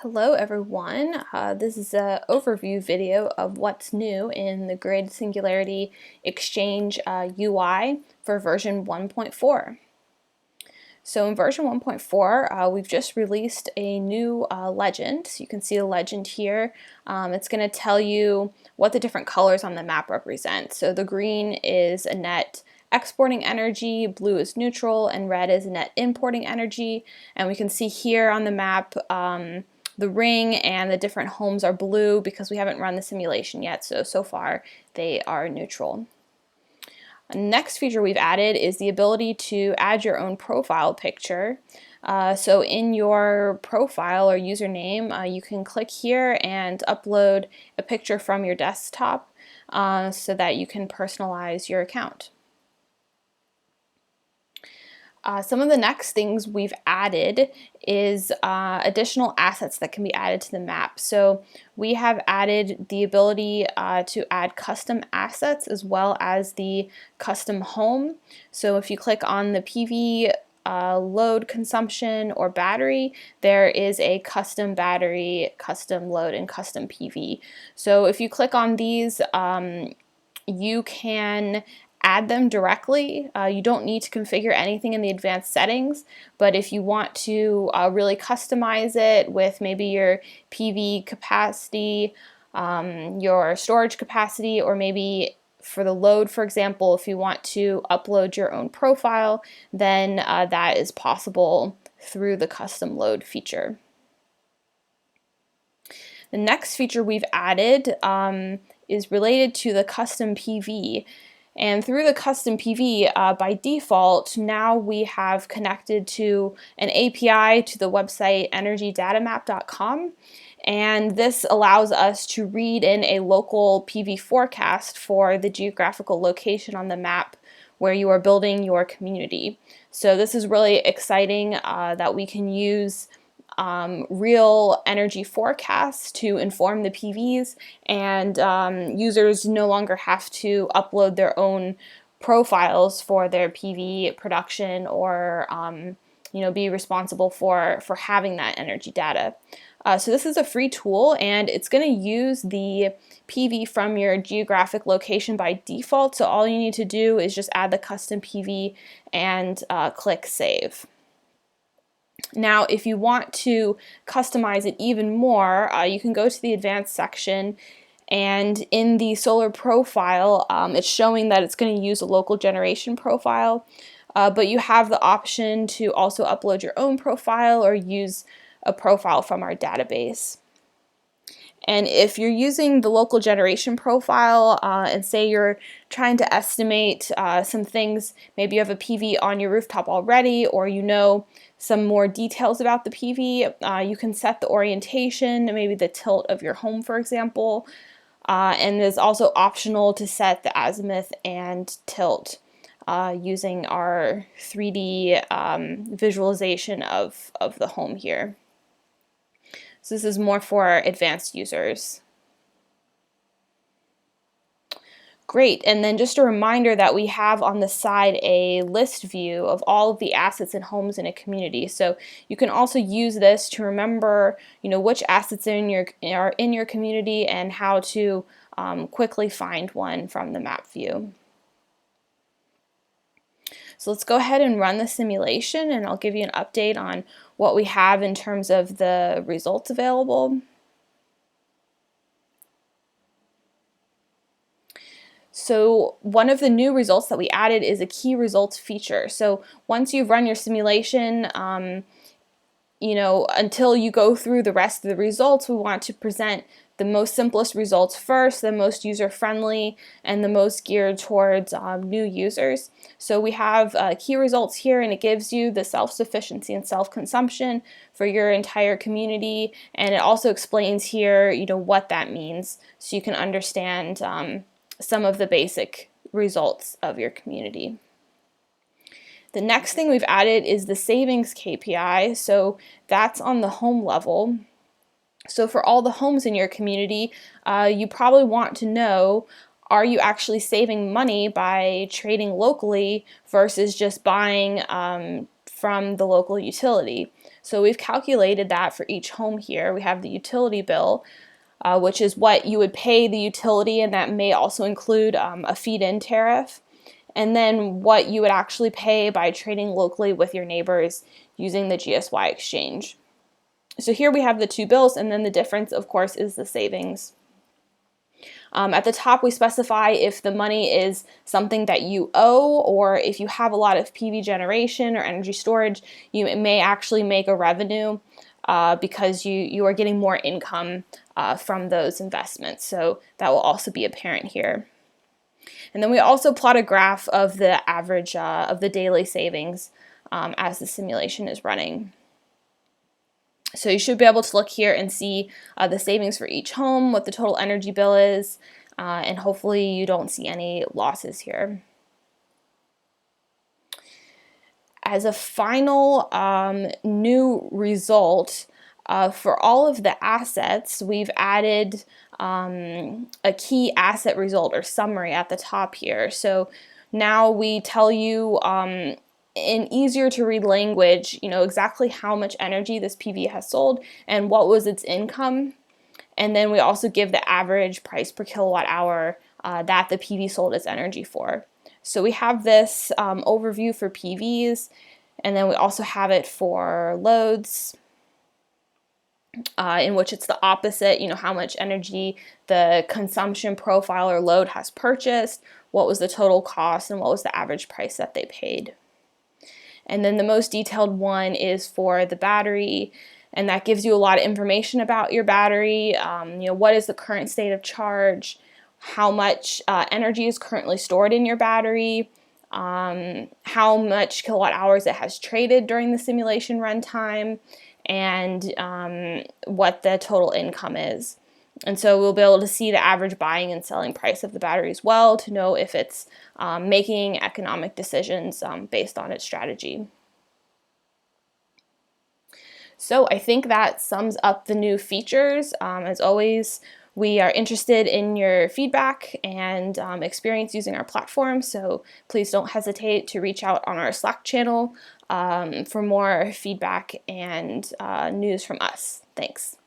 Hello everyone, this is an overview video of what's new in the Grid Singularity Exchange UI for version 1.4. So in version 1.4, we've just released a new legend. So you can see the legend here. It's going to tell you what the different colors on the map represent. So the green is a net exporting energy, blue is neutral, and red is net importing energy. And we can see here on the map the ring and the different homes are blue because we haven't run the simulation yet, so far they are neutral. Next feature we've added is the ability to add your own profile picture. So in your profile or username, you can click here and upload a picture from your desktop so that you can personalize your account. Some of the next things we've added is additional assets that can be added to the map. So we have added the ability to add custom assets as well as the custom home. So if you click on the PV load consumption or battery, there is a custom battery, custom load, and custom PV. So if you click on these, you can add them directly. You don't need to configure anything in the advanced settings, but if you want to really customize it with maybe your PV capacity, your storage capacity, or maybe for the load, for example, if you want to upload your own profile, then that is possible through the custom load feature. The next feature we've added is related to the custom PV. And through the custom PV, by default, now we have connected to an API to the website energydatamap.com. And this allows us to read in a local PV forecast for the geographical location on the map where you are building your community. So this is really exciting that we can use real energy forecasts to inform the PVs, and users no longer have to upload their own profiles for their PV production or be responsible for having that energy data. So this is a free tool, and it's going to use the PV from your geographic location by default. So all you need to do is just add the custom PV and click Save. Now, if you want to customize it even more, you can go to the advanced section, and in the solar profile, it's showing that it's going to use a local generation profile, but you have the option to also upload your own profile or use a profile from our database. And if you're using the local generation profile and say you're trying to estimate some things, maybe you have a PV on your rooftop already, or you know some more details about the PV, you can set the orientation, maybe the tilt of your home, for example. And it's also optional to set the azimuth and tilt using our 3D visualization of the home here. So this is more for advanced users. Great, and then just a reminder that we have on the side a list view of all of the assets and homes in a community. So you can also use this to remember, which assets are in your community and how to quickly find one from the map view. So let's go ahead and run the simulation, and I'll give you an update on what we have in terms of the results available. So one of the new results that we added is a key results feature. So once you've run your simulation, until you go through the rest of the results, we want to present the most simplest results first, the most user-friendly, and the most geared towards new users. So we have key results here, and it gives you the self-sufficiency and self-consumption for your entire community, and it also explains here, what that means, so you can understand some of the basic results of your community. The next thing we've added is the savings KPI, so that's on the home level. So for all the homes in your community, you probably want to know, are you actually saving money by trading locally versus just buying from the local utility. So we've calculated that for each home here. We have the utility bill, which is what you would pay the utility, and that may also include a feed-in tariff, and then what you would actually pay by trading locally with your neighbors using the GSY exchange. So here we have the two bills, and then the difference, of course, is the savings. At the top, we specify if the money is something that you owe, or if you have a lot of PV generation or energy storage, you may actually make a revenue because you are getting more income from those investments. So that will also be apparent here. And then we also plot a graph of the average of the daily savings as the simulation is running. So you should be able to look here and see the savings for each home, what the total energy bill is, and hopefully you don't see any losses here. As a final new result, for all of the assets, we've added a key asset result or summary at the top here. So now we tell you in easier to read language, exactly how much energy this PV has sold and what was its income. And then we also give the average price per kilowatt hour that the PV sold its energy for. So we have this overview for PVs, and then we also have it for loads, in which it's the opposite, how much energy the consumption profile or load has purchased, what was the total cost, and what was the average price that they paid. And then the most detailed one is for the battery, and that gives you a lot of information about your battery. What is the current state of charge, how much energy is currently stored in your battery, how much kilowatt hours it has traded during the simulation runtime, and what the total income is. And so we'll be able to see the average buying and selling price of the battery as well to know if it's making economic decisions based on its strategy. So I think that sums up the new features. As always, we are interested in your feedback and experience using our platform, so please don't hesitate to reach out on our Slack channel for more feedback and news from us. Thanks.